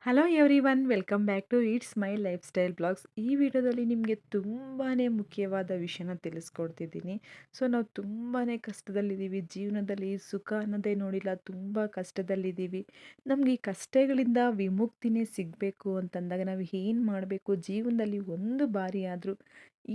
Hello everyone welcome back to it's my lifestyle blogs. ಈ ವಿಡಿಯೋದಲ್ಲಿ ನಿಮಗೆ ತುಂಬಾ ಮುಖ್ಯವಾದ ವಿಷಯನ ತಿಳಿಸ್ಕೊಡ್ತಿದ್ದೀನಿ. ನಾವು ತುಂಬಾ ಕಷ್ಟದಲ್ಲಿದ್ದೀವಿ, ಜೀವನದಲ್ಲಿ ಸುಖ ಅನ್ನೋದೇ ನೋಡಿಲ್ಲ, ತುಂಬ ಕಷ್ಟದಲ್ಲಿದ್ದೀವಿ. ನಮ್ಗೆ ಈ ಕಷ್ಟಗಳಿಂದ ವಿಮುಕ್ತಿನೇ ಸಿಗಬೇಕು ಅಂತಂದಾಗ ನಾವು ಏನು ಮಾಡಬೇಕು, ಜೀವನದಲ್ಲಿ ಒಂದು ಬಾರಿ ಆದರೂ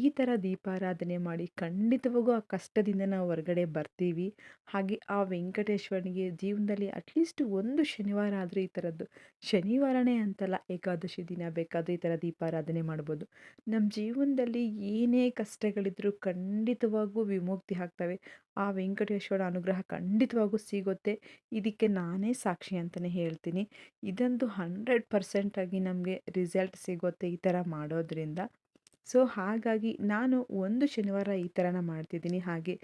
ಈ ಥರ ದೀಪಾರಾಧನೆ ಮಾಡಿ ಖಂಡಿತವಾಗೂ ಆ ಕಷ್ಟದಿಂದ ನಾವು ಹೊರಗಡೆ ಬರ್ತೀವಿ. ಹಾಗೆ ಆ ವೆಂಕಟೇಶ್ವರನಿಗೆ ಜೀವನದಲ್ಲಿ ಅಟ್ಲೀಸ್ಟ್ ಒಂದು ಶನಿವಾರ ಆದರೂ ಈ ಥರದ್ದು, ಶನಿವಾರನೇ ಅಂತಲ್ಲ, ಏಕಾದಶಿ ದಿನ ಬೇಕಾದರೂ ಈ ಥರ ದೀಪಾರಾಧನೆ ಮಾಡ್ಬೋದು. ನಮ್ಮ ಜೀವನದಲ್ಲಿ ಏನೇ ಕಷ್ಟಗಳಿದ್ರೂ ಖಂಡಿತವಾಗೂ ವಿಮುಕ್ತಿ ಆಗ್ತವೆ. ಆ ವೆಂಕಟೇಶ್ವರ ಅನುಗ್ರಹ ಖಂಡಿತವಾಗೂ ಸಿಗುತ್ತೆ. ಇದಕ್ಕೆ ನಾನೇ ಸಾಕ್ಷಿ ಅಂತಲೇ ಹೇಳ್ತೀನಿ. ಇದಂತೂ 100% ಆಗಿ ನಮಗೆ ರಿಸಲ್ಟ್ ಸಿಗುತ್ತೆ ಈ ಥರ ಮಾಡೋದ್ರಿಂದ. ಹಾಗಾಗಿ ನಾನು ಒಂದು ಶನಿವಾರ ಈ ಥರನ ಮಾಡ್ತಿದ್ದೀನಿ. ಹಾಗೆ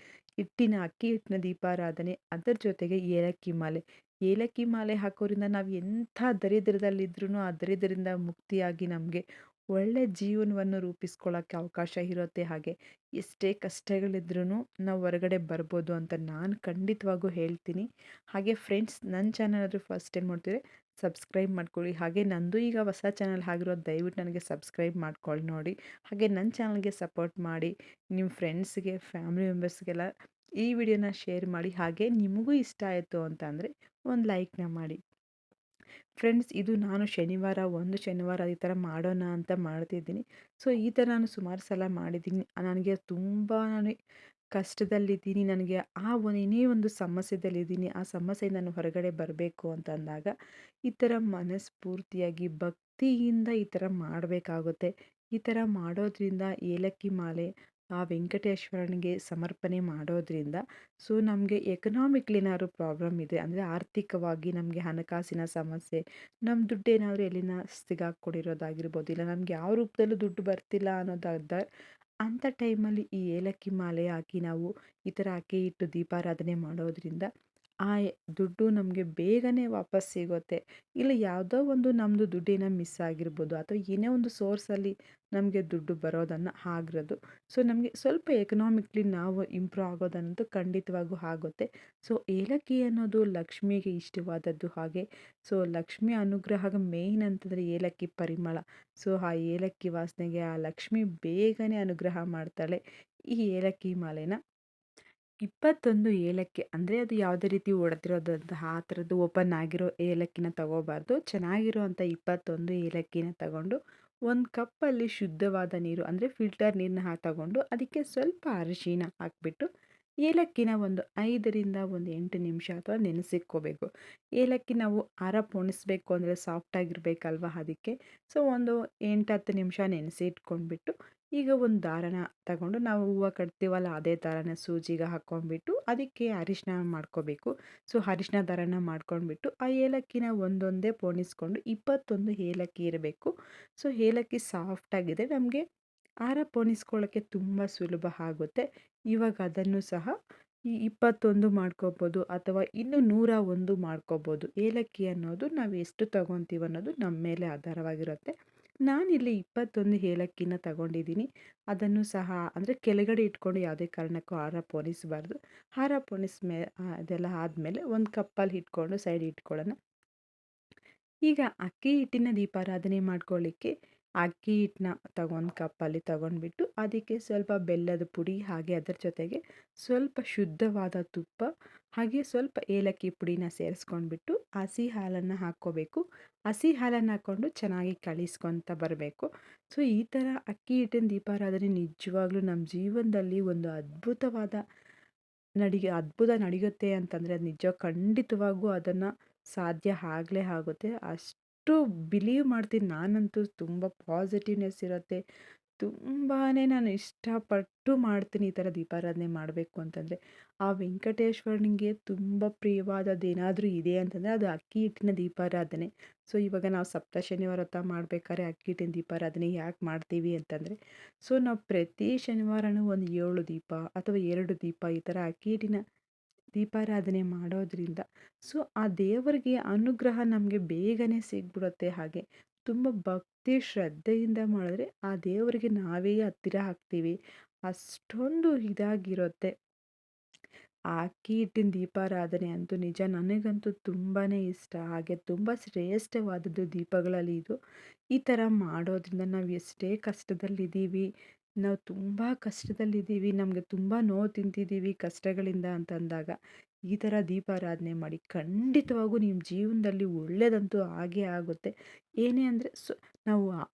ಅಕ್ಕಿ ಹಿಟ್ಟಿನ ದೀಪಾರಾಧನೆ, ಅದರ ಜೊತೆಗೆ ಏಲಕ್ಕಿ ಮಾಲೆ. ಏಲಕ್ಕಿ ಮಾಲೆ ಹಾಕೋದ್ರಿಂದ ನಾವು ಎಂಥ ದರಿದ್ರದಲ್ಲಿದ್ರೂ ಆ ದರಿದ್ರದಿಂದ ಮುಕ್ತಿಯಾಗಿ ನಮಗೆ ಒಳ್ಳೆ ಜೀವನವನ್ನು ರೂಪಿಸ್ಕೊಳ್ಳೋಕ್ಕೆ ಅವಕಾಶ ಇರುತ್ತೆ. ಹಾಗೆ ಎಷ್ಟೇ ಕಷ್ಟಗಳಿದ್ರೂ ನಾವು ಹೊರಗಡೆ ಬರ್ಬೋದು ಅಂತ ನಾನು ಖಂಡಿತವಾಗೂ ಹೇಳ್ತೀನಿ. ಹಾಗೆ ಫ್ರೆಂಡ್ಸ್, ನನ್ನ ಚಾನಲ್ ಆದರೂ ಫಸ್ಟ್ ಟೈಮ್ ನೋಡ್ತಿದ್ರೆ ಸಬ್ಸ್ಕ್ರೈಬ್ ಮಾಡ್ಕೊಳ್ಳಿ. ಹಾಗೆ ನಂದು ಈಗ ಹೊಸ ಚಾನಲ್ ಆಗಿರೋದು, ದಯವಿಟ್ಟು ನನಗೆ ಸಬ್ಸ್ಕ್ರೈಬ್ ಮಾಡ್ಕೊಳ್ಳಿ ನೋಡಿ. ಹಾಗೆ ನನ್ನ ಚಾನಲ್ಗೆ ಸಪೋರ್ಟ್ ಮಾಡಿ. ನಿಮ್ಮ ಫ್ರೆಂಡ್ಸ್ಗೆ, ಫ್ಯಾಮಿಲಿ ಮೆಂಬರ್ಸ್ಗೆಲ್ಲ ಈ ವಿಡಿಯೋನ ಶೇರ್ ಮಾಡಿ. ಹಾಗೆ ನಿಮಗೂ ಇಷ್ಟ ಆಯಿತು ಅಂತ ಅಂದರೆ ಒಂದು ಲೈಕ್ನ ಮಾಡಿ. ಫ್ರೆಂಡ್ಸ್, ಇದು ನಾನು ಒಂದು ಶನಿವಾರ ಈ ಥರ ಮಾಡೋಣ ಅಂತ ಮಾಡ್ತಿದ್ದೀನಿ. ಈ ಥರ ನಾನು ಸುಮಾರು ಸಲ ಮಾಡಿದ್ದೀನಿ. ನನಗೆ ನಾನು ಕಷ್ಟದಲ್ಲಿದ್ದೀನಿ, ನನಗೆ ಏನೇ ಒಂದು ಸಮಸ್ಯೆದಲ್ಲಿದ್ದೀನಿ, ಆ ಸಮಸ್ಯೆಯಿಂದ ನಾನು ಹೊರಗಡೆ ಬರಬೇಕು ಅಂತ ಅಂದಾಗ ಈ ಥರ ಮನಸ್ಫೂರ್ತಿಯಾಗಿ ಭಕ್ತಿಯಿಂದ ಈ ಥರ ಮಾಡಬೇಕಾಗುತ್ತೆ. ಈ ಥರ ಮಾಡೋದ್ರಿಂದ ಏಲಕ್ಕಿ ಮಾಲೆ ಆ ವೆಂಕಟೇಶ್ವರನಿಗೆ ಸಮರ್ಪಣೆ ಮಾಡೋದ್ರಿಂದ ನಮಗೆ ಎಕನಾಮಿಕ್ಲಿ ಏನಾದ್ರು ಪ್ರಾಬ್ಲಮ್ ಇದೆ ಅಂದರೆ, ಆರ್ಥಿಕವಾಗಿ ನಮಗೆ ಹಣಕಾಸಿನ ಸಮಸ್ಯೆ, ನಮ್ಮ ದುಡ್ಡೇನಾದರೂ ಎಲ್ಲಿನ ಸಿಗಾಕ್ಕೊಂಡಿರೋದಾಗಿರ್ಬೋದು, ಇಲ್ಲ ನಮ್ಗೆ ಯಾವ ರೂಪದಲ್ಲೂ ದುಡ್ಡು ಬರ್ತಿಲ್ಲ ಅನ್ನೋದಾದ ಅಂಥ ಟೈಮಲ್ಲಿ ಈ ಏಲಕ್ಕಿ ಮಾಲೆ ಹಾಕಿ ನಾವು ಈ ಥರ ಅಕ್ಕಿ ಇಟ್ಟು ದೀಪಾರಾಧನೆ ಮಾಡೋದ್ರಿಂದ ಆ ದುಡ್ಡು ನಮಗೆ ಬೇಗನೆ ವಾಪಸ್ ಸಿಗುತ್ತೆ. ಇಲ್ಲ ಯಾವುದೋ ಒಂದು ನಮ್ಮದು ದುಡ್ಡೇನೋ ಮಿಸ್ ಆಗಿರ್ಬೋದು, ಅಥವಾ ಏನೇ ಒಂದು ಸೋರ್ಸಲ್ಲಿ ನಮಗೆ ದುಡ್ಡು ಬರೋದನ್ನು ಆಗಿರೋದು. ನಮಗೆ ಸ್ವಲ್ಪ ಎಕನಾಮಿಕ್ಲಿ ನಾವು ಇಂಪ್ರೂವ್ ಆಗೋದನ್ನೋದು ಖಂಡಿತವಾಗೂ ಆಗುತ್ತೆ. ಏಲಕ್ಕಿ ಅನ್ನೋದು ಲಕ್ಷ್ಮಿಗೆ ಇಷ್ಟವಾದದ್ದು. ಹಾಗೆ ಲಕ್ಷ್ಮಿ ಅನುಗ್ರಹ ಮೇಯ್ನ್ ಅಂತಂದರೆ ಏಲಕ್ಕಿ ಪರಿಮಳ. ಆ ಏಲಕ್ಕಿ ವಾಸನೆಗೆ ಆ ಲಕ್ಷ್ಮಿ ಬೇಗನೆ ಅನುಗ್ರಹ ಮಾಡ್ತಾಳೆ. ಈ ಏಲಕ್ಕಿ ಮಾಲೆನ 21 ಏಲಕ್ಕಿ ಅಂದರೆ ಅದು ಯಾವುದೇ ರೀತಿ ಒಡೆದಿರೋದಂತಹ ಆ ಥರದ್ದು ಓಪನ್ ಆಗಿರೋ ಏಲಕ್ಕಿನ ತಗೋಬಾರ್ದು. ಚೆನ್ನಾಗಿರೋ ಅಂಥ 21 ಏಲಕ್ಕಿನ ತಗೊಂಡು ಒಂದು ಕಪ್ಪಲ್ಲಿ ಶುದ್ಧವಾದ ನೀರು ಅಂದರೆ ಫಿಲ್ಟರ್ ನೀರನ್ನ ತಗೊಂಡು ಅದಕ್ಕೆ ಸ್ವಲ್ಪ ಅರಿಶಿನ ಹಾಕ್ಬಿಟ್ಟು ಏಲಕ್ಕಿನ ಒಂದು 5ರಿಂದ 8 ನಿಮಿಷ ಅಥವಾ ನೆನೆಸಿಕ್ಕೋಬೇಕು. ಏಲಕ್ಕಿ ನಾವು ಆರ ಪೋಣಿಸ್ಬೇಕು ಅಂದರೆ ಸಾಫ್ಟಾಗಿರ್ಬೇಕಲ್ವ, ಅದಕ್ಕೆ ಒಂದು 8-10 ನಿಮಿಷ ನೆನೆಸಿ ಇಟ್ಕೊಂಡ್ಬಿಟ್ಟು, ಈಗ ಒಂದು ದಾರನ ತಗೊಂಡು ನಾವು ಹೂವು ಕಟ್ತೀವಲ್ಲ ಅದೇ ದಾರನ ಸೂಜಿಗೆ ಹಾಕ್ಕೊಂಡ್ಬಿಟ್ಟು ಅದಕ್ಕೆ ಅರಿಶಿನ ಮಾಡ್ಕೋಬೇಕು. ಅರಿಶಿನ ದಾರನ ಮಾಡ್ಕೊಂಡ್ಬಿಟ್ಟು ಆ ಏಲಕ್ಕಿನ ಒಂದೊಂದೇ ಪೋಣಿಸ್ಕೊಂಡು 21 ಏಲಕ್ಕಿ ಇರಬೇಕು. ಏಲಕ್ಕಿ ಸಾಫ್ಟಾಗಿದೆ, ನಮಗೆ ಆರ ಪೋಣಿಸ್ಕೊಳ್ಳೋಕ್ಕೆ ತುಂಬ ಸುಲಭ ಆಗುತ್ತೆ. ಇವಾಗ ಅದನ್ನು ಸಹ ಈ 21 ಮಾಡ್ಕೋಬೋದು, ಅಥವಾ ಇನ್ನು 101 ಮಾಡ್ಕೋಬೋದು. ಏಲಕ್ಕಿ ಅನ್ನೋದು ನಾವು ಎಷ್ಟು ತಗೊತೀವಿ ಅನ್ನೋದು ನಮ್ಮ ಮೇಲೆ ಆಧಾರವಾಗಿರುತ್ತೆ. ನಾನಿಲ್ಲಿ 21 ಏಲಕ್ಕಿನ ತಗೊಂಡಿದ್ದೀನಿ. ಅದನ್ನು ಸಹ ಅಂದರೆ ಕೆಳಗಡೆ ಇಟ್ಕೊಂಡು ಯಾವುದೇ ಕಾರಣಕ್ಕೂ ಹಾರ ಪೋಣಿಸಬಾರ್ದು. ಹಾರ ಅದೆಲ್ಲ ಆದಮೇಲೆ ಒಂದು ಕಪ್ಪಲ್ಲಿ ಇಟ್ಕೊಂಡು ಸೈಡ್ ಇಟ್ಕೊಳ್ಳೋಣ. ಈಗ ಅಕ್ಕಿ ಹಿಟ್ಟಿನ ದೀಪಾರಾಧನೆ ಮಾಡ್ಕೊಳ್ಳಿಕ್ಕೆ ಅಕ್ಕಿ ಹಿಟ್ಟನ್ನ ತಗೊಂಡು ಕಪ್ಪಲ್ಲಿ ತಗೊಂಡ್ಬಿಟ್ಟು ಅದಕ್ಕೆ ಸ್ವಲ್ಪ ಬೆಲ್ಲದ ಪುಡಿ, ಹಾಗೆ ಅದರ ಜೊತೆಗೆ ಸ್ವಲ್ಪ ಶುದ್ಧವಾದ ತುಪ್ಪ, ಹಾಗೆ ಸ್ವಲ್ಪ ಏಲಕ್ಕಿ ಪುಡಿನ ಸೇರಿಸ್ಕೊಂಡ್ಬಿಟ್ಟು ಹಸಿ ಹಾಲನ್ನು ಹಾಕ್ಕೋಬೇಕು. ಹಸಿ ಹಾಲನ್ನು ಹಾಕ್ಕೊಂಡು ಚೆನ್ನಾಗಿ ಕಲಿಸ್ಕೊತ ಬರಬೇಕು. ಈ ಥರ ಅಕ್ಕಿ ಹಿಟ್ಟಿನ ದೀಪಾರಾಧನೆ ನಿಜವಾಗ್ಲೂ ನಮ್ಮ ಜೀವನದಲ್ಲಿ ಒಂದು ಅದ್ಭುತ ನಡೆಯುತ್ತೆ ಅಂತಂದರೆ ಅದು ನಿಜ. ಖಂಡಿತವಾಗೂ ಅದನ್ನು ಸಾಧ್ಯ ಆಗಲೇ ಆಗುತ್ತೆ. ಅಷ್ಟು ಬಿಲೀವ್ ಮಾಡ್ತೀನಿ ನಾನಂತೂ. ತುಂಬ ಪಾಸಿಟಿವ್ನೆಸ್ ಇರುತ್ತೆ. ತುಂಬಾ ನಾನು ಇಷ್ಟಪಟ್ಟು ಮಾಡ್ತೀನಿ ಈ ಥರ ದೀಪಾರಾಧನೆ ಮಾಡಬೇಕು ಅಂತಂದರೆ. ಆ ವೆಂಕಟೇಶ್ವರನಿಗೆ ತುಂಬ ಪ್ರಿಯವಾದದ್ದು ಏನಾದರೂ ಇದೆ ಅಂತಂದರೆ ಅದು ಅಕ್ಕಿ ಹಿಟ್ಟಿನ ದೀಪಾರಾಧನೆ. ಇವಾಗ ನಾವು ಸಪ್ತ ಶನಿವಾರ ವ್ರತ ಮಾಡಬೇಕಾದ್ರೆ ಅಕ್ಕಿ ಹಿಟ್ಟಿನ ದೀಪಾರಾಧನೆ ಯಾಕೆ ಮಾಡ್ತೀವಿ ಅಂತಂದರೆ, ನಾವು ಪ್ರತಿ ಶನಿವಾರನೂ ಒಂದು 7 ದೀಪ ಅಥವಾ 2 ದೀಪ ಈ ಥರ ಅಕ್ಕಿ ಹಿಟ್ಟಿನ ದೀಪಾರಾಧನೆ ಮಾಡೋದ್ರಿಂದ ಆ ದೇವರಿಗೆ ಅನುಗ್ರಹ ನಮಗೆ ಬೇಗನೆ ಸಿಗ್ಬಿಡುತ್ತೆ. ಹಾಗೆ ತುಂಬ ಭಕ್ತಿ ಶ್ರದ್ಧೆಯಿಂದ ಮಾಡಿದ್ರೆ ಆ ದೇವರಿಗೆ ನಾವೇ ಹತ್ತಿರ ಆಗ್ತೀವಿ. ಅಷ್ಟೊಂದು ಇದಾಗಿರುತ್ತೆ. ಆ ಅಕ್ಕಿ ಹಿಟ್ಟಿನ ದೀಪಾರಾಧನೆ ಅಂತೂ ನಿಜ ನನಗಂತೂ ತುಂಬಾ ಇಷ್ಟ. ಹಾಗೆ ತುಂಬ ಶ್ರೇಷ್ಠವಾದದ್ದು ದೀಪಗಳಲ್ಲಿ ಇದು. ಈ ಥರ ಮಾಡೋದ್ರಿಂದ ನಾವು ಎಷ್ಟೇ ಕಷ್ಟದಲ್ಲಿದ್ದೀವಿ, ನಾವು ತುಂಬ ಕಷ್ಟದಲ್ಲಿದ್ದೀವಿ, ನಮಗೆ ತುಂಬ ನೋವು ತಿಂತಿದ್ದೀವಿ ಕಷ್ಟಗಳಿಂದ ಅಂತಂದಾಗ, ಈ ಥರ ದೀಪಾರಾಧನೆ ಮಾಡಿ ಖಂಡಿತವಾಗೂ ನಿಮ್ಮ ಜೀವನದಲ್ಲಿ ಒಳ್ಳೆಯದಂತೂ ಆಗೇ ಆಗುತ್ತೆ. ಏನೇ ಅಂದರೆ ನಾವು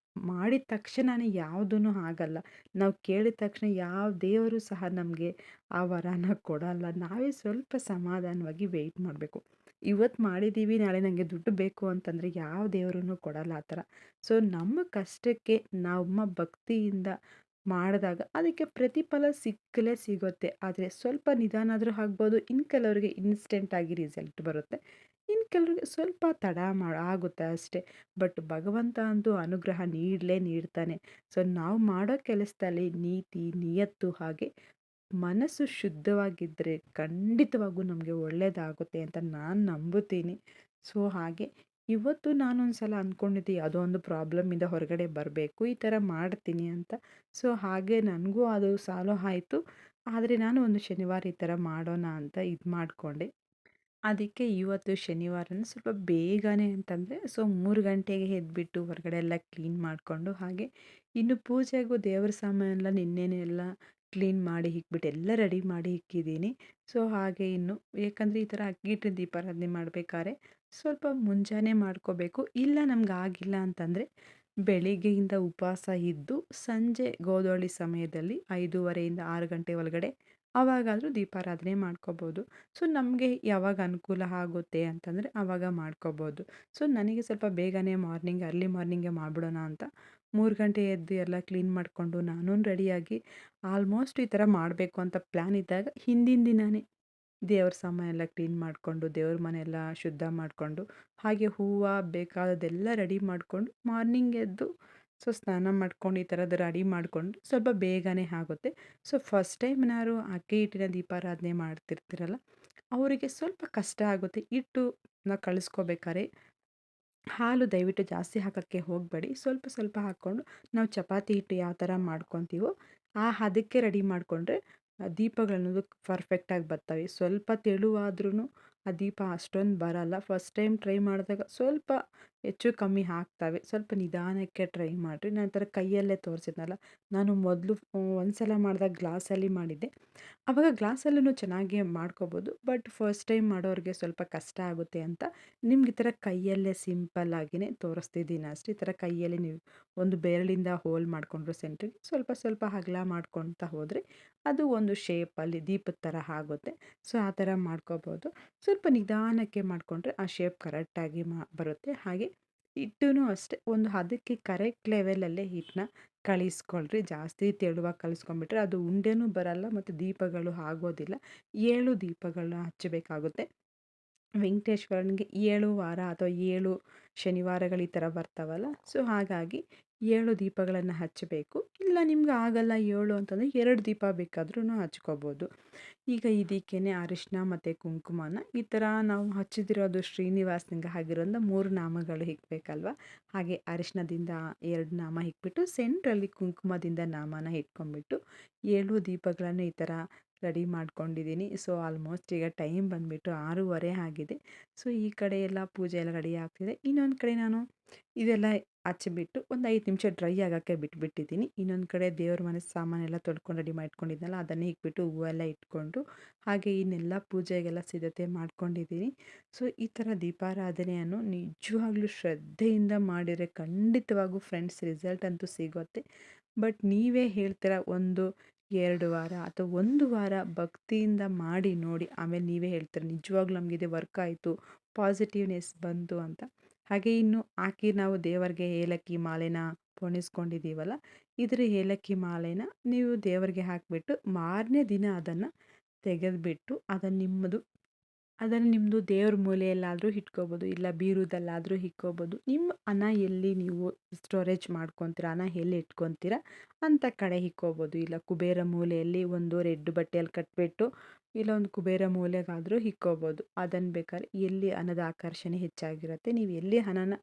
ಮಾಡಿದ ತಕ್ಷಣನೇ ಯಾವುದೂ ಆಗಲ್ಲ. ನಾವು ಕೇಳಿದ ತಕ್ಷಣ ಯಾವ ದೇವರು ಸಹ ನಮಗೆ ಆ ವರನ ಕೊಡಲ್ಲ. ನಾವೇ ಸ್ವಲ್ಪ ಸಮಾಧಾನವಾಗಿ ವೆಯ್ಟ್ ಮಾಡಬೇಕು. ಇವತ್ತು ಮಾಡಿದ್ದೀವಿ, ನಾಳೆ ನನಗೆ ದುಡ್ಡು ಬೇಕು ಅಂತಂದರೆ ಯಾವ ದೇವರೂ ಕೊಡಲ್ಲ ಆ ಥರ. ಸೊ ನಮ್ಮ ಕಷ್ಟಕ್ಕೆ ನಮ್ಮ ಭಕ್ತಿಯಿಂದ ಮಾಡಿದಾಗ ಅದಕ್ಕೆ ಪ್ರತಿಫಲ ಸಿಕ್ಕಲೇ ಸಿಗುತ್ತೆ. ಆದರೆ ಸ್ವಲ್ಪ ನಿಧಾನ ಆದರೂ ಆಗ್ಬೋದು. ಇನ್ನು ಕೆಲವರಿಗೆ ಇನ್ಸ್ಟೆಂಟಾಗಿ ರಿಸಲ್ಟ್ ಬರುತ್ತೆ. ಇನ್ನು ಕೆಲವ್ರಿಗೆ ಸ್ವಲ್ಪ ತಡ ಆಗುತ್ತೆ ಅಷ್ಟೇ. ಬಟ್ ಭಗವಂತ ಅಂತೂ ಅನುಗ್ರಹ ನೀಡಲೇ ನೀಡ್ತಾನೆ. ಸೊ ನಾವು ಮಾಡೋ ಕೆಲಸದಲ್ಲಿ ನೀತಿ, ನಿಯತ್ತು ಹಾಗೆ ಮನಸ್ಸು ಶುದ್ಧವಾಗಿದ್ದರೆ ಖಂಡಿತವಾಗೂ ನಮಗೆ ಒಳ್ಳೆಯದಾಗುತ್ತೆ ಅಂತ ನಾನು ನಂಬುತ್ತೀನಿ. ಸೊ ಹಾಗೆ ಇವತ್ತು ನಾನೊಂದು ಸಲ ಅಂದ್ಕೊಂಡಿದ್ದೆ ಯಾವುದೋ ಒಂದು ಪ್ರಾಬ್ಲಮಿಂದ ಹೊರಗಡೆ ಬರಬೇಕು, ಈ ಥರ ಮಾಡ್ತೀನಿ ಅಂತ. ಸೊ ಹಾಗೆ ನನಗೂ ಅದು ಸಾಲ್ವ್ ಆಯಿತು. ಆದರೆ ನಾನು ಒಂದು ಶನಿವಾರ ಈ ಥರ ಮಾಡೋಣ ಅಂತ ಇದು ಮಾಡಿಕೊಂಡೆ. ಅದಕ್ಕೆ ಇವತ್ತು ಶನಿವಾರನ ಸ್ವಲ್ಪ ಬೇಗನೆ ಅಂತಂದರೆ 3 ಗಂಟೆಗೆ ಎದ್ಬಿಟ್ಟು ಹೊರಗಡೆ ಎಲ್ಲ ಕ್ಲೀನ್ ಮಾಡಿಕೊಂಡು, ಹಾಗೆ ಇನ್ನು ಪೂಜೆಗೂ ದೇವ್ರ ಸಾಮಾನೆಲ್ಲ ನಿನ್ನೆನೇ ಎಲ್ಲ ಕ್ಲೀನ್ ಮಾಡಿ ಇಕ್ಬಿಟ್ಟು ಎಲ್ಲ ರೆಡಿ ಮಾಡಿ ಇಕ್ಕಿದ್ದೀನಿ. ಸೊ ಹಾಗೆ ಇನ್ನು ಏಕೆಂದರೆ ಈ ಥರ ಅಕ್ಕಿ ಹಿಟ್ಟಿನ ದೀಪಾರಾಧನೆ ಮಾಡಬೇಕಾದ್ರೆ ಸ್ವಲ್ಪ ಮುಂಜಾನೆ ಮಾಡ್ಕೋಬೇಕು. ಇಲ್ಲ ನಮ್ಗೆ ಆಗಿಲ್ಲ ಅಂತಂದರೆ ಬೆಳಿಗ್ಗೆಯಿಂದ ಉಪವಾಸ ಇದ್ದು ಸಂಜೆ ಗೋಧೂಳಿ ಸಮಯದಲ್ಲಿ 5:30 6 ಗಂಟೆ ಒಳಗಡೆ ಆವಾಗಾದರೂ ದೀಪಾರಾಧನೆ ಮಾಡ್ಕೋಬೋದು. ಸೊ ನಮಗೆ ಯಾವಾಗ ಅನುಕೂಲ ಆಗುತ್ತೆ ಅಂತಂದರೆ ಆವಾಗ ಮಾಡ್ಕೋಬೋದು. ಸೊ ನನಗೆ ಸ್ವಲ್ಪ ಬೇಗನೆ ಅರ್ಲಿ ಮಾರ್ನಿಂಗೇ ಮಾಡಿಬಿಡೋಣ ಅಂತ 3 ಗಂಟೆ ಎದ್ದು ಎಲ್ಲ ಕ್ಲೀನ್ ಮಾಡಿಕೊಂಡು ನಾನೂ ರೆಡಿಯಾಗಿ ಆಲ್ಮೋಸ್ಟ್ ಈ ಥರ ಮಾಡಬೇಕು ಅಂತ ಪ್ಲ್ಯಾನ್ ಇದ್ದಾಗ ಹಿಂದಿನ ದಿನವೇ ದೇವ್ರ ಸಾಮಾನೆಲ್ಲ ಎಲ್ಲ ಕ್ಲೀನ್ ಮಾಡಿಕೊಂಡು ದೇವ್ರ ಮನೆಯೆಲ್ಲ ಶುದ್ಧ ಮಾಡಿಕೊಂಡು, ಹಾಗೆ ಹೂವು ಬೇಕಾದದ್ದೆಲ್ಲ ರೆಡಿ ಮಾಡಿಕೊಂಡು ಮಾರ್ನಿಂಗ್ ಎದ್ದು ಸ್ನಾನ ಮಾಡ್ಕೊಂಡು ಈ ಥರದ್ದು ರೆಡಿ ಮಾಡಿಕೊಂಡು ಸ್ವಲ್ಪ ಬೇಗನೆ ಆಗುತ್ತೆ. ಸೊ ಫಸ್ಟ್ ಟೈಮ್ ಏನಾದ್ರು ಅಕ್ಕಿ ಹಿಟ್ಟಿನ ದೀಪಾರಾಧನೆ ಮಾಡ್ತಿರ್ತೀರಲ್ಲ, ಅವರಿಗೆ ಸ್ವಲ್ಪ ಕಷ್ಟ ಆಗುತ್ತೆ. ಹಿಟ್ಟು ಕಳಿಸ್ಕೋಬೇಕಾದ್ರೆ ಹಾಲು ದಯವಿಟ್ಟು ಜಾಸ್ತಿ ಹಾಕೋಕ್ಕೆ ಹೋಗಬೇಡಿ. ಸ್ವಲ್ಪ ಸ್ವಲ್ಪ ಹಾಕ್ಕೊಂಡು ನಾವು ಚಪಾತಿ ಹಿಟ್ಟು ಯಾವ ಥರ ಮಾಡ್ಕೊತೀವೋ ಆ ಹದಕ್ಕೆ ರೆಡಿ ಮಾಡಿಕೊಂಡ್ರೆ ದೀಪಗಳನ್ನೋದು ಪರ್ಫೆಕ್ಟಾಗಿ ಬರ್ತವೆ. ಸ್ವಲ್ಪ ತೆಳುವಾದ್ರೂ ಆ ದೀಪ ಅಷ್ಟೊಂದು ಬರಲ್ಲ. ಫಸ್ಟ್ ಟೈಮ್ ಟ್ರೈ ಮಾಡಿದಾಗ ಸ್ವಲ್ಪ ಹೆಚ್ಚು ಕಮ್ಮಿ ಆಗ್ತವೆ. ಸ್ವಲ್ಪ ನಿಧಾನಕ್ಕೆ ಟ್ರೈ ಮಾಡಿರಿ. ನಾನು ಈ ಥರ ಕೈಯಲ್ಲೇ ತೋರಿಸಿದ್ನಲ್ಲ, ನಾನು ಮೊದಲು ಒಂದು ಸಲ ಮಾಡಿದಾಗ ಗ್ಲಾಸಲ್ಲಿ ಮಾಡಿದ್ದೆ. ಆವಾಗ ಗ್ಲಾಸಲ್ಲೂ ಚೆನ್ನಾಗಿ ಮಾಡ್ಕೋಬೋದು. ಬಟ್ ಫಸ್ಟ್ ಟೈಮ್ ಮಾಡೋರಿಗೆ ಸ್ವಲ್ಪ ಕಷ್ಟ ಆಗುತ್ತೆ ಅಂತ ನಿಮ್ಗೆ ಈ ಥರ ಕೈಯಲ್ಲೇ ಸಿಂಪಲ್ಲಾಗಿಯೇ ತೋರಿಸ್ತಿದ್ದೀನಿ ಅಷ್ಟೇ. ಈ ಥರ ಕೈಯಲ್ಲಿ ನೀವು ಒಂದು ಬೆರಳಿಂದ ಹೋಲ್ ಮಾಡಿಕೊಂಡ್ರು ಸೆಂಟ್ರಿಗೆ ಸ್ವಲ್ಪ ಸ್ವಲ್ಪ ಅಗಲ ಮಾಡ್ಕೊಳ್ತಾ ಹೋದರೆ ಅದು ಒಂದು ಶೇಪಲ್ಲಿ ದೀಪದ ಥರ ಆಗುತ್ತೆ. ಸೊ ಆ ಥರ ಮಾಡ್ಕೋಬೋದು. ಸ್ವಲ್ಪ ನಿಧಾನಕ್ಕೆ ಮಾಡಿಕೊಂಡ್ರೆ ಆ ಶೇಪ್ ಕರೆಕ್ಟಾಗಿ ಬರುತ್ತೆ. ಹಾಗೆ ಹಿಟ್ಟೂ ಅಷ್ಟೇ ಒಂದು ಹದಕ್ಕೆ ಕರೆಕ್ಟ್ ಲೆವೆಲಲ್ಲೇ ಹಿಟ್ಟನ್ನ ಕಳಿಸ್ಕೊಳ್ರಿ. ಜಾಸ್ತಿ ತೆಳುವಾಗಿ ಕಲಿಸ್ಕೊಂಡ್ಬಿಟ್ರೆ ಅದು ಉಂಡೆನೂ ಬರಲ್ಲ ಮತ್ತು ದೀಪಗಳು ಆಗೋದಿಲ್ಲ. 7 ದೀಪಗಳನ್ನ ಹಚ್ಚಬೇಕಾಗುತ್ತೆ. ವೆಂಕಟೇಶ್ವರನಿಗೆ 7 ವಾರ ಅಥವಾ 7 ಶನಿವಾರಗಳು ಈ ಥರ ಬರ್ತಾವಲ್ಲ, ಸೊ ಹಾಗಾಗಿ 7 ದೀಪಗಳನ್ನು ಹಚ್ಚಬೇಕು. ಇಲ್ಲ ನಿಮ್ಗೆ ಆಗಲ್ಲ 7 ಅಂತಂದರೆ 2 ದೀಪ ಬೇಕಾದ್ರೂ ಹಚ್ಕೋಬೋದು. ಈಗ ಇದಕ್ಕೇ ಅರಿಶಿನ ಮತ್ತು ಕುಂಕುಮನ ಈ ಥರ ನಾವು ಹಚ್ಚಿದಿರೋದು ಶ್ರೀನಿವಾಸನಿಗೆ ಆಗಿರೋದ್ರಿಂದ 3 ನಾಮಗಳು ಇಕ್ಬೇಕಲ್ವ. ಹಾಗೆ ಅರಿಶಿನದಿಂದ 2 ನಾಮ ಇಕ್ಬಿಟ್ಟು ಸೆಂಟ್ರಲ್ಲಿ ಕುಂಕುಮದಿಂದ ನಾಮನ ಇಟ್ಕೊಂಡ್ಬಿಟ್ಟು 7 ದೀಪಗಳನ್ನು ಈ ಥರ ರೆಡಿ ಮಾಡ್ಕೊಂಡಿದ್ದೀನಿ. ಸೊ ಆಲ್ಮೋಸ್ಟ್ ಈಗ ಟೈಮ್ ಬಂದುಬಿಟ್ಟು 6:30 ಆಗಿದೆ. ಸೊ ಈ ಕಡೆ ಎಲ್ಲ ಪೂಜೆ ಎಲ್ಲ ರೆಡಿ ಆಗ್ತಿದೆ. ಇನ್ನೊಂದು ಕಡೆ ನಾನು ಇದೆಲ್ಲ ಹಚ್ಚಿಬಿಟ್ಟು ಒಂದು 5 ನಿಮಿಷ ಡ್ರೈ ಆಗೋಕ್ಕೆ ಬಿಟ್ಬಿಟ್ಟಿದ್ದೀನಿ. ಇನ್ನೊಂದು ಕಡೆ ದೇವ್ರ ಮನೆ ಸಾಮಾನೆಲ್ಲ ತೊಳ್ಕೊಂಡು ರೆಡಿ ಮಾಡಿಟ್ಕೊಂಡಿದ್ನಲ್ಲ ಅದನ್ನೇ ಇಕ್ಬಿಟ್ಟು ಹೂವೆಲ್ಲ ಇಟ್ಕೊಂಡು ಹಾಗೆ ಇನ್ನೆಲ್ಲ ಪೂಜೆಗೆಲ್ಲ ಸಿದ್ಧತೆ ಮಾಡ್ಕೊಂಡಿದ್ದೀನಿ. ಸೊ ಈ ಥರ ದೀಪಾರಾಧನೆಯನ್ನು ನಿಜವಾಗ್ಲೂ ಶ್ರದ್ಧೆಯಿಂದ ಮಾಡಿದರೆ ಖಂಡಿತವಾಗೂ ಫ್ರೆಂಡ್ಸ್ ರಿಸಲ್ಟ್ ಅಂತೂ ಸಿಗುತ್ತೆ. ಬಟ್ ನೀವೇ ಹೇಳ್ತೀರ 1-2 ವಾರ ಅಥವಾ 1 ವಾರ ಭಕ್ತಿಯಿಂದ ಮಾಡಿ ನೋಡಿ, ಆಮೇಲೆ ನೀವೇ ಹೇಳ್ತೀರ ನಿಜವಾಗ್ಲೂ ನಮಗಿದು ವರ್ಕ್ ಆಯಿತು, ಪಾಸಿಟಿವ್ನೆಸ್ ಬಂತು ಅಂತ. ಹಾಗೆ ಇನ್ನು ಹಾಕಿ ನಾವು ದೇವರಿಗೆ ಏಲಕ್ಕಿ ಮಾಲೆನ ಪೋಣಿಸ್ಕೊಂಡಿದ್ದೀವಲ್ಲ, ಇದ್ರ ಏಲಕ್ಕಿ ಮಾಲೆನ ನೀವು ದೇವರಿಗೆ ಹಾಕಿಬಿಟ್ಟು ಮಾರನೇ ದಿನ ಅದನ್ನು ತೆಗೆದುಬಿಟ್ಟು ಅದನ್ನು ನಿಮ್ಮದು ದೇವ್ರ ಮೂಲೆಯಲ್ಲಾದರೂ ಇಟ್ಕೋಬೋದು, ಇಲ್ಲ ಬೀರುದಲ್ಲಾದರೂ ಇಟ್ಕೋಬೋದು. ನಿಮ್ಮ ಹಣ ಎಲ್ಲಿ ನೀವು ಸ್ಟೋರೇಜ್ ಮಾಡ್ಕೊತೀರ, ಹಣ ಎಲ್ಲಿ ಇಟ್ಕೊತೀರ ಅಂಥ ಕಡೆ ಇಕ್ಕೋಬೋದು. ಇಲ್ಲ ಕುಬೇರ ಮೂಲೆಯಲ್ಲಿ ಒಂದು ರೆಡ್ ಬಟ್ಟೆಯಲ್ಲಿ ಕಟ್ಟಿಬಿಟ್ಟು ಇಲ್ಲ ಒಂದು ಕುಬೇರ ಮೂಲೆಗಾದರೂ ಇಕ್ಕೋಬೋದು. ಅದನ್ನು ಬೇಕಾದ್ರೆ ಎಲ್ಲಿ ಹಣದ ಆಕರ್ಷಣೆ ಹೆಚ್ಚಾಗಿರುತ್ತೆ, ನೀವು ಎಲ್ಲಿ ಹಣನ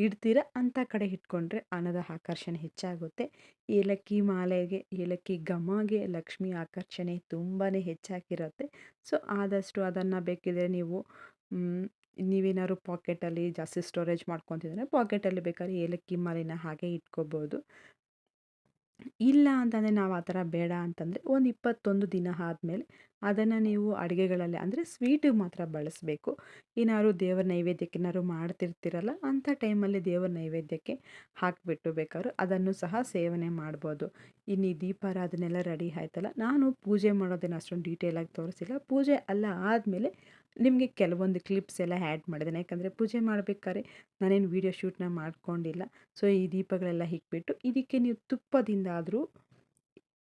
ಇಡ್ತೀರ ಅಂಥ ಕಡೆ ಇಟ್ಕೊಂಡ್ರೆ ಹಣದ ಆಕರ್ಷಣೆ ಹೆಚ್ಚಾಗುತ್ತೆ. ಏಲಕ್ಕಿ ಮಾಲೆಗೆ, ಏಲಕ್ಕಿ ಘಮಗೆ ಲಕ್ಷ್ಮಿ ಆಕರ್ಷಣೆ ತುಂಬಾ ಹೆಚ್ಚಾಗಿರುತ್ತೆ. ಸೊ ಆದಷ್ಟು ಅದನ್ನು ಬೇಕಿದ್ರೆ ನೀವು ನೀವೇನಾದ್ರು ಪಾಕೆಟಲ್ಲಿ ಜಾಸ್ತಿ ಸ್ಟೋರೇಜ್ ಮಾಡ್ಕೊತಿದ್ರೆ ಪಾಕೆಟಲ್ಲಿ ಬೇಕಾದ್ರೆ ಏಲಕ್ಕಿ ಮಾಲೆನ ಹಾಗೆ ಇಟ್ಕೋಬೋದು. ಇಲ್ಲ ಅಂತಂದರೆ ನಾವು ಆ ಥರ ಬೇಡ ಅಂತಂದರೆ ಒಂದು 21 ದಿನ ಆದಮೇಲೆ ಅದನ್ನು ನೀವು ಅಡುಗೆಗಳಲ್ಲಿ ಅಂದರೆ ಸ್ವೀಟಿಗೆ ಮಾತ್ರ ಬಳಸಬೇಕು. ಏನಾದ್ರು ದೇವರ ನೈವೇದ್ಯಕ್ಕೆ ಏನಾದ್ರು ಮಾಡ್ತಿರ್ತೀರಲ್ಲ ಅಂಥ ಟೈಮಲ್ಲಿ ದೇವರ ನೈವೇದ್ಯಕ್ಕೆ ಹಾಕಿಬಿಟ್ಟು ಬೇಕಾದ್ರೂ ಅದನ್ನು ಸಹ ಸೇವನೆ ಮಾಡ್ಬೋದು. ಇನ್ನು ಈ ದೀಪಾರಾಧನೆ ಎಲ್ಲ ರೆಡಿ ಆಯ್ತಲ್ಲ, ನಾನು ಪೂಜೆ ಮಾಡೋದನ್ನು ಅಷ್ಟೊಂದು ಡೀಟೇಲಾಗಿ ತೋರಿಸಿಲ್ಲ. ಪೂಜೆ ಎಲ್ಲ ಆದಮೇಲೆ ನಿಮಗೆ ಕೆಲವೊಂದು ಕ್ಲಿಪ್ಸ್ ಎಲ್ಲ ಆ್ಯಡ್ ಮಾಡಿದ್ದೇನೆ. ಯಾಕಂದರೆ ಪೂಜೆ ಮಾಡಬೇಕಾದ್ರೆ ನಾನೇನು ವೀಡಿಯೋ ಶೂಟ್ನ ಮಾಡ್ಕೊಂಡಿಲ್ಲ. ಸೊ ಈ ದೀಪಗಳೆಲ್ಲ ಇಕ್ಬಿಟ್ಟು ಇದಕ್ಕೆ ನೀವು ತುಪ್ಪದಿಂದ ಆದರೂ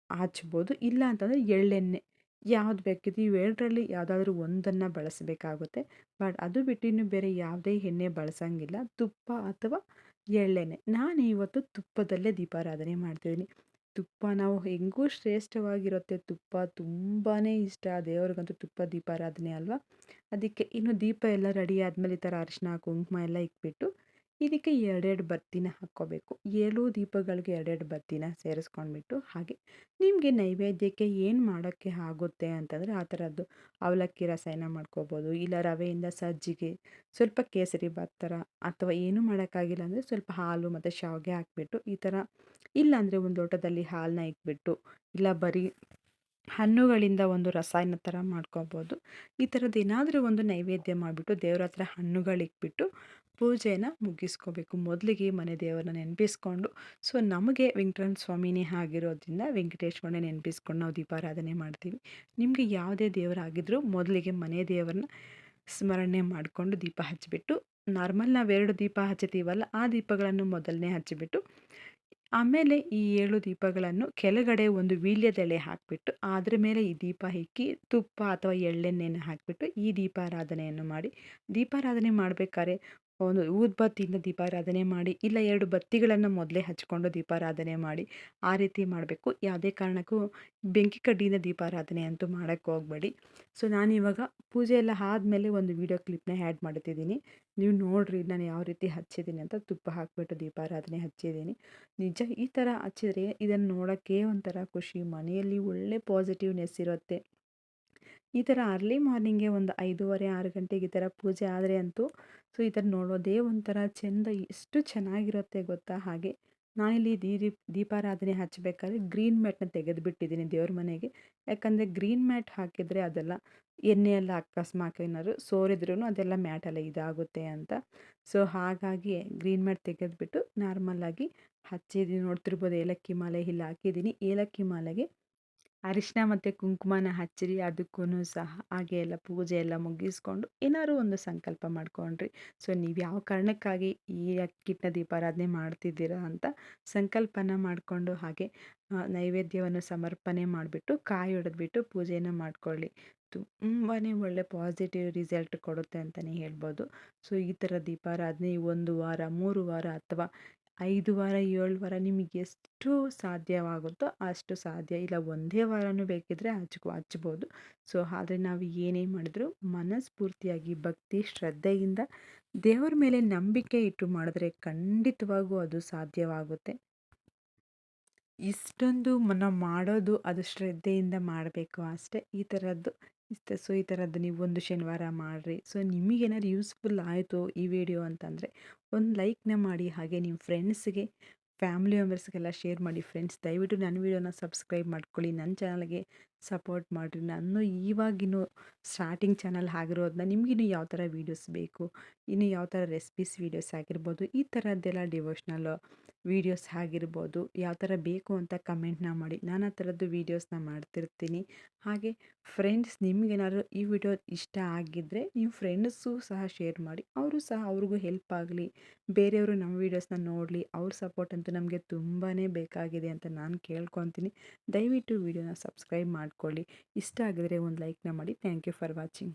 ಹಚ್ಬೋದು. ಇಲ್ಲ ಅಂತಂದರೆ ಎಳ್ಳೆಣ್ಣೆ ಯಾವ್ದು ಬೇಕಿದೆ ಇವೆರಡರಲ್ಲಿ ಯಾವುದಾದ್ರೂ ಒಂದನ್ನು ಬಳಸಬೇಕಾಗುತ್ತೆ. ಬಟ್ ಅದು ಬಿಟ್ಟು ಇನ್ನು ಬೇರೆ ಯಾವುದೇ ಎಣ್ಣೆ ಬಳಸಂಗಿಲ್ಲ. ತುಪ್ಪ ಅಥವಾ ಎಳ್ಳೆಣ್ಣೆ. ನಾನು ಇವತ್ತು ತುಪ್ಪದಲ್ಲೇ ದೀಪಾರಾಧನೆ ಮಾಡ್ತಿದ್ದೀನಿ. ತುಪ್ಪ ನಾವು ಹೆಂಗೂ ಶ್ರೇಷ್ಠವಾಗಿರುತ್ತೆ. ತುಪ್ಪ ತುಂಬಾ ಇಷ್ಟ. ದೇವ್ರಿಗಂತೂ ತುಪ್ಪ ದೀಪಾರಾಧನೆ ಅಲ್ವಾ. ಅದಕ್ಕೆ ಇನ್ನು ದೀಪ ಎಲ್ಲ ರೆಡಿ ಆದಮೇಲೆ ಈ ಥರ ಅರಿಶಿನ ಕುಂಕುಮ ಎಲ್ಲ ಇಕ್ಬಿಟ್ಟು ಇದಕ್ಕೆ 2 ಬತ್ತಿನ ಹಾಕ್ಕೋಬೇಕು. 7 ದೀಪಗಳಿಗೆ 2 ಬತ್ತಿನ ಸೇರಿಸ್ಕೊಂಡ್ಬಿಟ್ಟು ಹಾಗೆ ನಿಮಗೆ ನೈವೇದ್ಯಕ್ಕೆ ಏನು ಮಾಡೋಕ್ಕೆ ಆಗುತ್ತೆ ಅಂತಂದರೆ ಆ ಥರದ್ದು ಅವಲಕ್ಕಿ ರಸಾಯನ ಮಾಡ್ಕೋಬೋದು. ಇಲ್ಲ ರವೆಯಿಂದ ಸಜ್ಜಿಗೆ, ಸ್ವಲ್ಪ ಕೇಸರಿ ಬಾತ್ ಥರ, ಅಥವಾ ಏನೂ ಮಾಡೋಕ್ಕಾಗಿಲ್ಲ ಅಂದರೆ ಸ್ವಲ್ಪ ಹಾಲು ಮತ್ತು ಶಾವಿಗೆ ಹಾಕ್ಬಿಟ್ಟು ಈ ಥರ, ಇಲ್ಲಾಂದರೆ ಒಂದು ಲೋಟದಲ್ಲಿ ಹಾಲನ್ನ ಇಕ್ಬಿಟ್ಟು, ಇಲ್ಲ ಬರೀ ಹಣ್ಣುಗಳಿಂದ ಒಂದು ರಸಾಯನ ಥರ ಮಾಡ್ಕೋಬೋದು. ಈ ಥರದ್ದು ಏನಾದರೂ ಒಂದು ನೈವೇದ್ಯ ಮಾಡಿಬಿಟ್ಟು ದೇವ್ರ ಹತ್ರ ಹಣ್ಣುಗಳಿಕ್ಬಿಟ್ಟು ಪೂಜೆನ ಮುಗಿಸ್ಕೋಬೇಕು. ಮೊದಲಿಗೆ ಮನೆ ದೇವರನ್ನ ನೆನಪಿಸ್ಕೊಂಡು, ಸೊ ನಮಗೆ ವೆಂಕಟರಮಣ ಸ್ವಾಮಿನೇ ಆಗಿರೋದ್ರಿಂದ ವೆಂಕಟೇಶ್ವರನೇ ನೆನಪಿಸ್ಕೊಂಡು ನಾವು ದೀಪಾರಾಧನೆ ಮಾಡ್ತೀವಿ. ನಿಮಗೆ ಯಾವುದೇ ದೇವರಾಗಿದ್ದರೂ ಮೊದಲಿಗೆ ಮನೆ ದೇವರನ್ನ ಸ್ಮರಣೆ ಮಾಡಿಕೊಂಡು ದೀಪ ಹಚ್ಚಿಬಿಟ್ಟು, ನಾರ್ಮಲ್ ನಾವು 2 ದೀಪ ಹಚ್ತೀವಲ್ಲ ಆ ದೀಪಗಳನ್ನು ಮೊದಲನೇ ಹಚ್ಚಿಬಿಟ್ಟು, ಆಮೇಲೆ ಈ 7 ದೀಪಗಳನ್ನು ಕೆಳಗಡೆ ಒಂದು ವೀಳ್ಯದೆಲೆ ಹಾಕಿಬಿಟ್ಟು ಅದ್ರ ಮೇಲೆ ಈ ದೀಪ ಇಕ್ಕಿ ತುಪ್ಪ ಅಥವಾ ಎಳ್ಳೆಣ್ಣೆನ ಹಾಕಿಬಿಟ್ಟು ಈ ದೀಪಾರಾಧನೆಯನ್ನು ಮಾಡಿ. ದೀಪಾರಾಧನೆ ಮಾಡಬೇಕಾದ್ರೆ ಒಂದು ಊದ್ಬತ್ತಿಯಿಂದ ದೀಪಾರಾಧನೆ ಮಾಡಿ, ಇಲ್ಲ 2 ಬತ್ತಿಗಳನ್ನು ಮೊದಲೇ ಹಚ್ಕೊಂಡು ದೀಪಾರಾಧನೆ ಮಾಡಿ. ಆ ರೀತಿ ಮಾಡಬೇಕು. ಯಾವುದೇ ಕಾರಣಕ್ಕೂ ಬೆಂಕಿ ಕಡ್ಡಿಯಿಂದ ದೀಪಾರಾಧನೆ ಅಂತೂ ಮಾಡೋಕ್ಕೆ ಹೋಗಬೇಡಿ. ಸೊ ನಾನಿವಾಗ ಪೂಜೆ ಎಲ್ಲ ಆದಮೇಲೆ ಒಂದು ವೀಡಿಯೋ ಕ್ಲಿಪ್ನ ಆ್ಯಡ್ ಮಾಡ್ತಿದ್ದೀನಿ. ನೀವು ನೋಡಿರಿ ನಾನು ಯಾವ ರೀತಿ ಹಚ್ಚಿದ್ದೀನಿ ಅಂತ. ತುಪ್ಪ ಹಾಕಿಬಿಟ್ಟು ದೀಪಾರಾಧನೆ ಹಚ್ಚಿದ್ದೀನಿ. ನಿಜ ಈ ಥರ ಹಚ್ಚಿದ್ರೆ ಇದನ್ನು ನೋಡೋಕ್ಕೆ ಒಂಥರ ಖುಷಿ, ಮನೆಯಲ್ಲಿ ಒಳ್ಳೆ ಪಾಸಿಟಿವ್ನೆಸ್ ಇರುತ್ತೆ. ಈ ಥರ ಅರ್ಲಿ ಮಾರ್ನಿಂಗೆ ಒಂದು 5:30 6 ಗಂಟೆಗೆ ಈ ಥರ ಪೂಜೆ ಆದರೆ ಅಂತೂ ಸೊ ಈ ಥರ ನೋಡೋದೇ ಒಂಥರ ಚೆಂದ, ಎಷ್ಟು ಚೆನ್ನಾಗಿರುತ್ತೆ ಗೊತ್ತಾ. ಹಾಗೆ ನಾನಿಲ್ಲಿ ದೀಪಾರಾಧನೆ ಹಚ್ಚಬೇಕಾದ್ರೆ ಗ್ರೀನ್ ಮ್ಯಾಟ್ನ ತೆಗೆದುಬಿಟ್ಟಿದ್ದೀನಿ ದೇವ್ರ ಮನೆಗೆ. ಯಾಕಂದರೆ ಗ್ರೀನ್ ಮ್ಯಾಟ್ ಹಾಕಿದರೆ ಅದೆಲ್ಲ ಎಣ್ಣೆ ಎಲ್ಲ ಅಕಸ್ಮಾತ್ ಏನಾದ್ರು ಸೋರಿದ್ರೂ ಅದೆಲ್ಲ ಮ್ಯಾಟೆಲ್ಲ ಇದಾಗುತ್ತೆ ಅಂತ. ಸೊ ಹಾಗಾಗಿ ಗ್ರೀನ್ ಮ್ಯಾಟ್ ತೆಗೆದುಬಿಟ್ಟು ನಾರ್ಮಲಾಗಿ ಹಚ್ಚಿದ್ದೀನಿ. ನೋಡ್ತಿರ್ಬೋದು ಏಲಕ್ಕಿ ಮಾಲೆ ಇಲ್ಲಿ ಹಾಕಿದ್ದೀನಿ. ಏಲಕ್ಕಿ ಮಾಲೆಗೆ ಅರಿಶಿನ ಮತ್ತು ಕುಂಕುಮನ ಹಚ್ಚಿರಿ. ಅದಕ್ಕೂ ಸಹ ಹಾಗೆ ಎಲ್ಲ ಪೂಜೆ ಎಲ್ಲ ಮುಗಿಸ್ಕೊಂಡು ಏನಾದ್ರು ಒಂದು ಸಂಕಲ್ಪ ಮಾಡ್ಕೊಂಡ್ರಿ. ಸೊ ನೀವು ಯಾವ ಕಾರಣಕ್ಕಾಗಿ ಈ ಕಿಟ್ನ ದೀಪಾರಾಧನೆ ಮಾಡ್ತಿದ್ದೀರಾ ಅಂತ ಸಂಕಲ್ಪನ ಮಾಡಿಕೊಂಡು ಹಾಗೆ ನೈವೇದ್ಯವನ್ನು ಸಮರ್ಪಣೆ ಮಾಡಿಬಿಟ್ಟು ಕಾಯಿ ಹೊಡೆದ್ಬಿಟ್ಟು ಪೂಜೆಯನ್ನು ಮಾಡ್ಕೊಳ್ಳಿ. ತುಂಬಾ ಒಳ್ಳೆ ಪಾಸಿಟಿವ್ ರಿಸಲ್ಟ್ ಕೊಡುತ್ತೆ ಅಂತಲೇ ಹೇಳ್ಬೋದು. ಸೊ ಈ ಥರ ದೀಪಾರಾಧನೆ 1 ವಾರ 3 ವಾರ ಅಥವಾ 5 ವಾರ 7 ವಾರ ನಿಮಗೆ ಎಷ್ಟು ಸಾಧ್ಯವಾಗುತ್ತೋ ಅಷ್ಟು ಸಾಧ್ಯ. ಇಲ್ಲ ಒಂದೇ ವಾರನೂ ಬೇಕಿದ್ದರೆ ಹಚ್ಬೋದು. ಸೊ ಆದರೆ ನಾವು ಏನೇ ಮಾಡಿದ್ರು ಮನಸ್ಫೂರ್ತಿಯಾಗಿ ಭಕ್ತಿ ಶ್ರದ್ಧೆಯಿಂದ ದೇವರ ಮೇಲೆ ನಂಬಿಕೆ ಇಟ್ಟು ಮಾಡಿದ್ರೆ ಖಂಡಿತವಾಗೂ ಅದು ಸಾಧ್ಯವಾಗುತ್ತೆ. ಇಷ್ಟೊಂದು ನಾವು ಮಾಡೋದು ಅದು ಶ್ರದ್ಧೆಯಿಂದ ಮಾಡಬೇಕು ಅಷ್ಟೇ. ಈ ಥರದ್ದು ಇಷ್ಟೇ. ಸೊ ಈ ಥರದ್ದು ನೀವು ಒಂದು ಶನಿವಾರ ಮಾಡಿರಿ. ಸೊ ನಿಮಗೇನಾದ್ರು ಯೂಸ್ಫುಲ್ ಆಯಿತು ಈ ವಿಡಿಯೋ ಅಂತಂದರೆ ಒಂದು ಲೈಕ್ನ ಮಾಡಿ. ಹಾಗೆ ನಿಮ್ಮ ಫ್ರೆಂಡ್ಸ್ಗೆ, ಫ್ಯಾಮಿಲಿ ಮೆಂಬರ್ಸ್ಗೆಲ್ಲ ಶೇರ್ ಮಾಡಿ. ಫ್ರೆಂಡ್ಸ್ ದಯವಿಟ್ಟು ನನ್ನ ವಿಡಿಯೋನ ಸಬ್ಸ್ಕ್ರೈಬ್ ಮಾಡ್ಕೊಳ್ಳಿ. ನನ್ನ ಚಾನಲ್ಗೆ ಸಪೋರ್ಟ್ ಮಾಡಿರಿ. ನಾನು ಇವಾಗಿನ್ನು ಸ್ಟಾರ್ಟಿಂಗ್ ಚಾನಲ್ ಆಗಿರೋದನ್ನ ನಿಮಗಿನ್ನು ಯಾವ ಥರ ವೀಡಿಯೋಸ್ ಬೇಕು, ಇನ್ನು ಯಾವ ಥರ ರೆಸಿಪೀಸ್ ವೀಡಿಯೋಸ್ ಆಗಿರ್ಬೋದು, ಈ ಥರದ್ದೆಲ್ಲ ಡಿವೋಷ್ನಲ್ ವೀಡಿಯೋಸ್ ಆಗಿರ್ಬೋದು, ಯಾವ ಥರ ಬೇಕು ಅಂತ ಕಮೆಂಟ್ನ ಮಾಡಿ. ನಾನು ಆ ಥರದ್ದು ವೀಡಿಯೋಸ್ನ ಮಾಡ್ತಿರ್ತೀನಿ. ಹಾಗೆ ಫ್ರೆಂಡ್ಸ್ ನಿಮಗೇನಾದ್ರು ಈ ವಿಡಿಯೋ ಇಷ್ಟ ಆಗಿದ್ದರೆ ನೀವು ಫ್ರೆಂಡ್ಸು ಸಹ ಶೇರ್ ಮಾಡಿ. ಅವರು ಸಹ ಅವ್ರಿಗೂ ಹೆಲ್ಪ್ ಆಗಲಿ, ಬೇರೆಯವರು ನಮ್ಮ ವೀಡಿಯೋಸ್ನ ನೋಡಲಿ. ಅವ್ರ ಸಪೋರ್ಟ್ ಅಂತೂ ನಮಗೆ ತುಂಬಾ ಬೇಕಾಗಿದೆ ಅಂತ ನಾನು ಕೇಳ್ಕೊತೀನಿ. ದಯವಿಟ್ಟು ವಿಡಿಯೋನ ಸಬ್ಸ್ಕ್ರೈಬ್ ಮಾಡ್ಕೊಳ್ಳಿ. ಇಷ್ಟ ಆಗಿದರೆ ಒಂದು ಲೈಕ್ನ ಮಾಡಿ. Thank you for watching.